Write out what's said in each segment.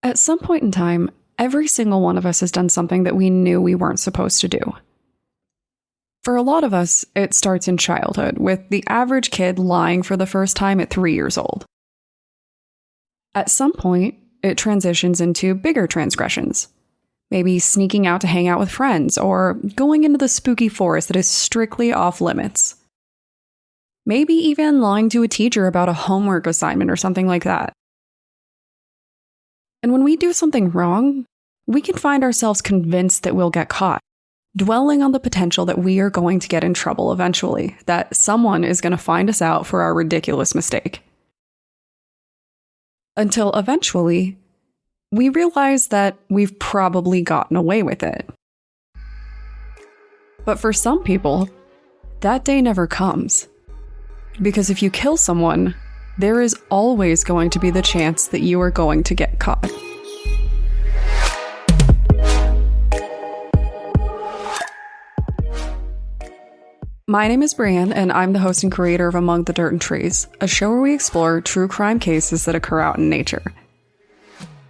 At some point in time, every single one of us has done something that we knew we weren't supposed to do. For a lot of us, it starts in childhood, with the average kid lying for the first time at 3 years old. At some point, it transitions into bigger transgressions. Maybe sneaking out to hang out with friends, or going into the spooky forest that is strictly off limits. Maybe even lying to a teacher about a homework assignment or something like that. And when we do something wrong, we can find ourselves convinced that we'll get caught, dwelling on the potential that we are going to get in trouble eventually, that someone is going to find us out for our ridiculous mistake. Until eventually, we realize that we've probably gotten away with it. But for some people, that day never comes. Because if you kill someone, there is always going to be the chance that you are going to get caught. My name is Brienne, and I'm the host and creator of Among the Dirt and Trees, a show where we explore true crime cases that occur out in nature.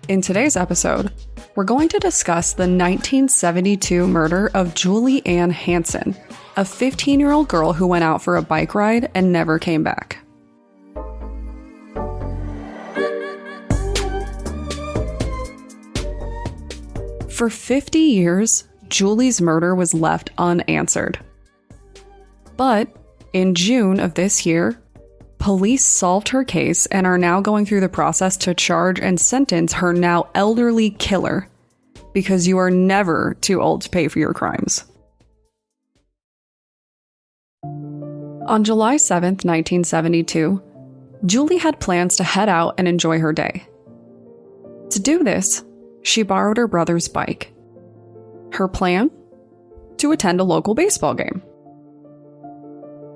In today's episode, we're going to discuss the 1972 murder of Julie Ann Hanson, a 15-year-old girl who went out for a bike ride and never came back. For 50 years, Julie's murder was left unanswered. But in June of this year, police solved her case and are now going through the process to charge and sentence her now elderly killer, because you are never too old to pay for your crimes. On July 7th, 1972, Julie had plans to head out and enjoy her day. To do this, she borrowed her brother's bike. Her plan? To attend a local baseball game.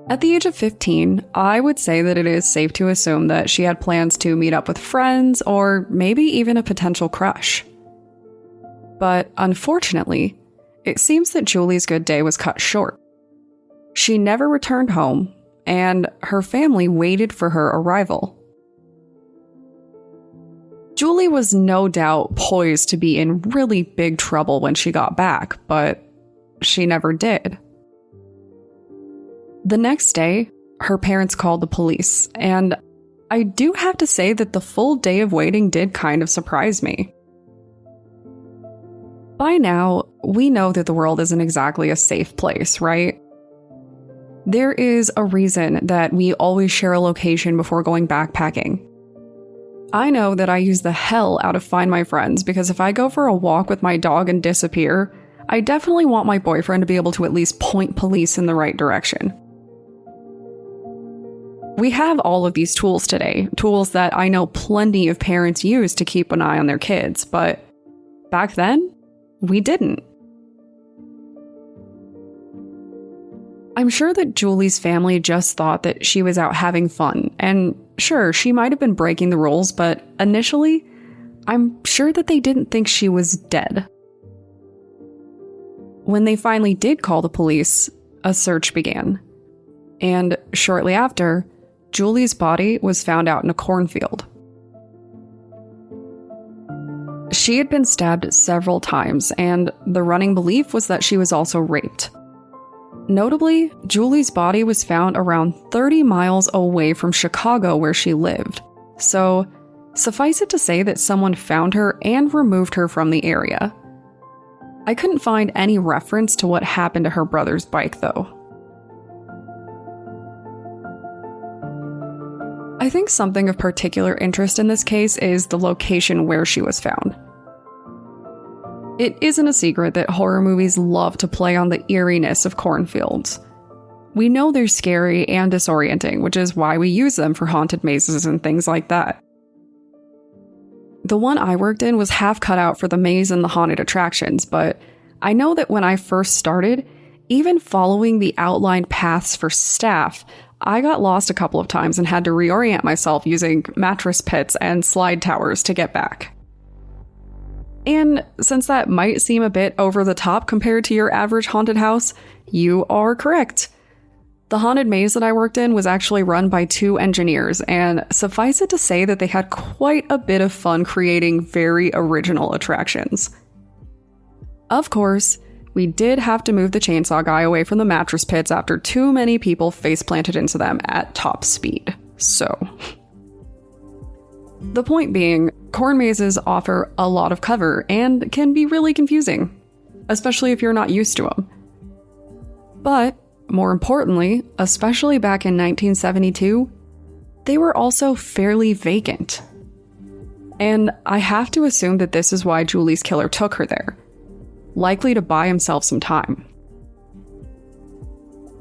At the age of 15, I would say that it is safe to assume that she had plans to meet up with friends or maybe even a potential crush. But unfortunately, it seems that Julie's good day was cut short. She never returned home, and her family waited for her arrival. Julie was no doubt poised to be in really big trouble when she got back, but she never did. The next day, her parents called the police, and I do have to say that the full day of waiting did kind of surprise me. By now, we know that the world isn't exactly a safe place, right? There is a reason that we always share a location before going backpacking. I know that I use the hell out of Find My Friends because if I go for a walk with my dog and disappear, I definitely want my boyfriend to be able to at least point police in the right direction. We have all of these tools today, tools that I know plenty of parents use to keep an eye on their kids, but back then, we didn't. I'm sure that Julie's family just thought that she was out having fun, and sure, she might have been breaking the rules, but initially, I'm sure that they didn't think she was dead. When they finally did call the police, a search began. And shortly after, Julie's body was found out in a cornfield. She had been stabbed several times, and the running belief was that she was also raped. Notably, Julie's body was found around 30 miles away from Chicago where she lived, so suffice it to say that someone found her and removed her from the area. I couldn't find any reference to what happened to her brother's bike, though. I think something of particular interest in this case is the location where she was found. It isn't a secret that horror movies love to play on the eeriness of cornfields. We know they're scary and disorienting, which is why we use them for haunted mazes and things like that. The one I worked in was half cut out for the maze and the haunted attractions, but I know that when I first started, even following the outlined paths for staff, I got lost a couple of times and had to reorient myself using mattress pits and slide towers to get back. And since that might seem a bit over the top compared to your average haunted house, you are correct. The haunted maze that I worked in was actually run by 2 engineers, and suffice it to say that they had quite a bit of fun creating very original attractions. Of course, we did have to move the chainsaw guy away from the mattress pits after too many people face planted into them at top speed. So, the point being, corn mazes offer a lot of cover and can be really confusing, especially if you're not used to them. But more importantly, especially back in 1972, they were also fairly vacant. And I have to assume that this is why Julie's killer took her there, likely to buy himself some time.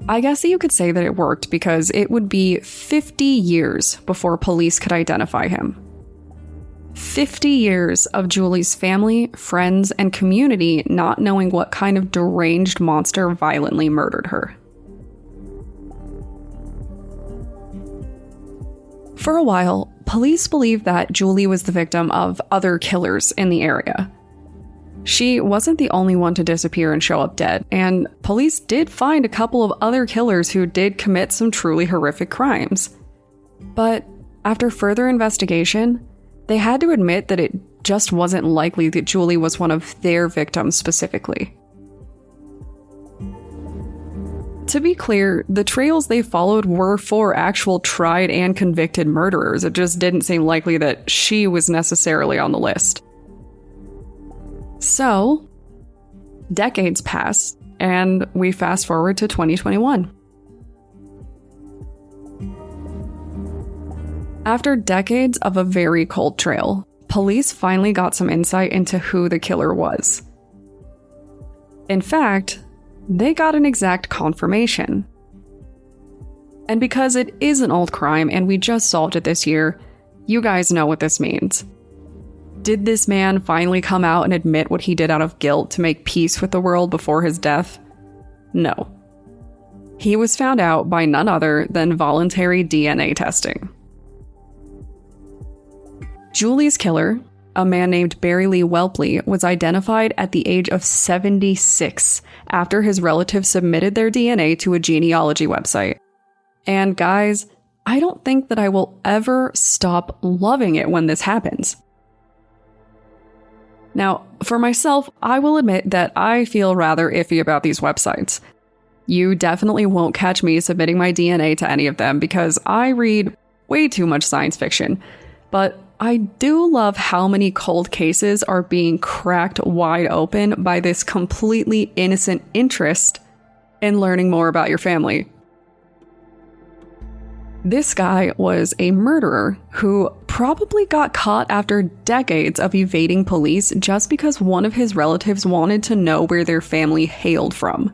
I guess that you could say that it worked because it would be 50 years before police could identify him. 50 years of Julie's family, friends, and community not knowing what kind of deranged monster violently murdered her. For a while, police believed that Julie was the victim of other killers in the area. She wasn't the only one to disappear and show up dead, and police did find a couple of other killers who did commit some truly horrific crimes. But after further investigation, they had to admit that it just wasn't likely that Julie was one of their victims specifically. To be clear, the trails they followed were for actual tried and convicted murderers. It just didn't seem likely that she was necessarily on the list. So, decades pass, and we fast forward to 2021. After decades of a very cold trail, police finally got some insight into who the killer was. In fact, they got an exact confirmation. And because it is an old crime and we just solved it this year, you guys know what this means. Did this man finally come out and admit what he did out of guilt to make peace with the world before his death? No. He was found out by none other than voluntary DNA testing. Julie's killer, a man named Barry Lee Welpley, was identified at the age of 76 after his relatives submitted their DNA to a genealogy website. And guys, I don't think that I will ever stop loving it when this happens. Now, for myself, I will admit that I feel rather iffy about these websites. You definitely won't catch me submitting my DNA to any of them because I read way too much science fiction. But I do love how many cold cases are being cracked wide open by this completely innocent interest in learning more about your family. This guy was a murderer who probably got caught after decades of evading police just because one of his relatives wanted to know where their family hailed from.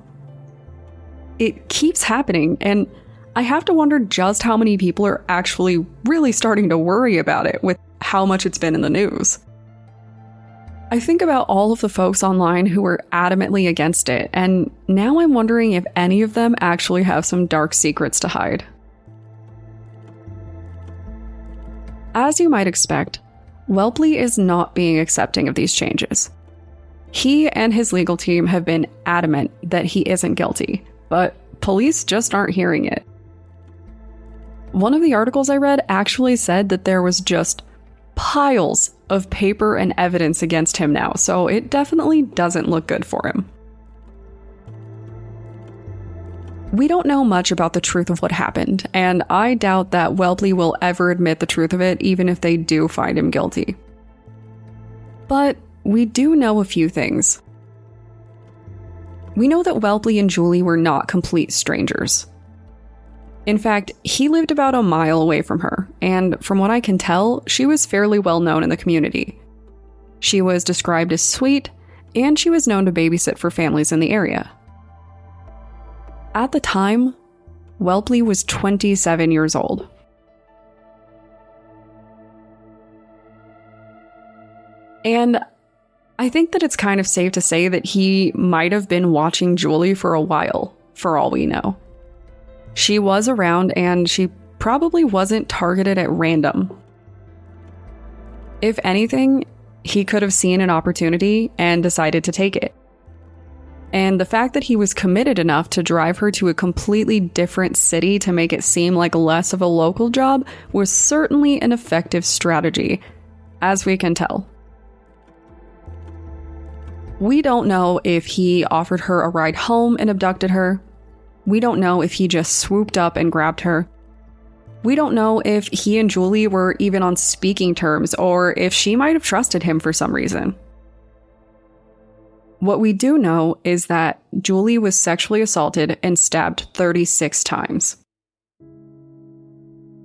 It keeps happening, and I have to wonder just how many people are actually really starting to worry about it with how much it's been in the news. I think about all of the folks online who were adamantly against it, and now I'm wondering if any of them actually have some dark secrets to hide. As you might expect, Welpley is not being accepting of these changes. He and his legal team have been adamant that he isn't guilty, but police just aren't hearing it. One of the articles I read actually said that there was just piles of paper and evidence against him now, so it definitely doesn't look good for him. We don't know much about the truth of what happened, and I doubt that Welpley will ever admit the truth of it, even if they do find him guilty. But we do know a few things. We know that Welpley and Julie were not complete strangers. In fact, he lived about a mile away from her, and from what I can tell, she was fairly well known in the community. She was described as sweet, and she was known to babysit for families in the area. At the time, Welpley was 27 years old. And I think that it's kind of safe to say that he might have been watching Julie for a while, for all we know. She was around, and she probably wasn't targeted at random. If anything, he could have seen an opportunity and decided to take it. And the fact that he was committed enough to drive her to a completely different city to make it seem like less of a local job was certainly an effective strategy, as we can tell. We don't know if he offered her a ride home and abducted her. We don't know if he just swooped up and grabbed her. We don't know if he and Julie were even on speaking terms, or if she might have trusted him for some reason. What we do know is that Julie was sexually assaulted and stabbed 36 times.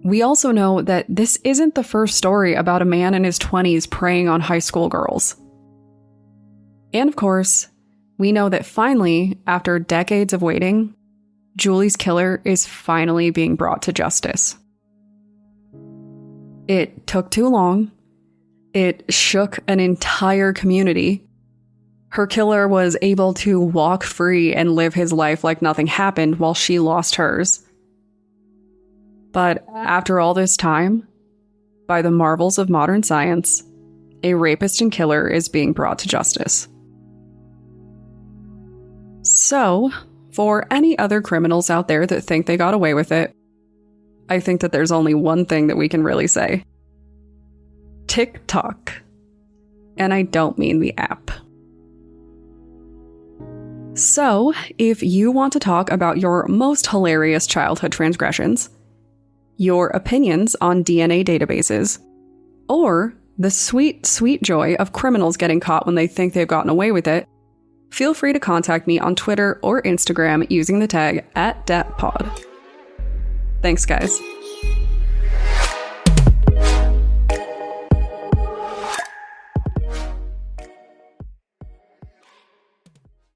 We also know that this isn't the first story about a man in his 20s preying on high school girls. And of course, we know that finally, after decades of waiting, Julie's killer is finally being brought to justice. It took too long. It shook an entire community. Her killer was able to walk free and live his life like nothing happened while she lost hers. But after all this time, by the marvels of modern science, a rapist and killer is being brought to justice. So, for any other criminals out there that think they got away with it, I think that there's only one thing that we can really say. TikTok. And I don't mean the app. So, if you want to talk about your most hilarious childhood transgressions, your opinions on DNA databases, or the sweet, sweet joy of criminals getting caught when they think they've gotten away with it, feel free to contact me on Twitter or Instagram using the tag @DatPod. Thanks, guys.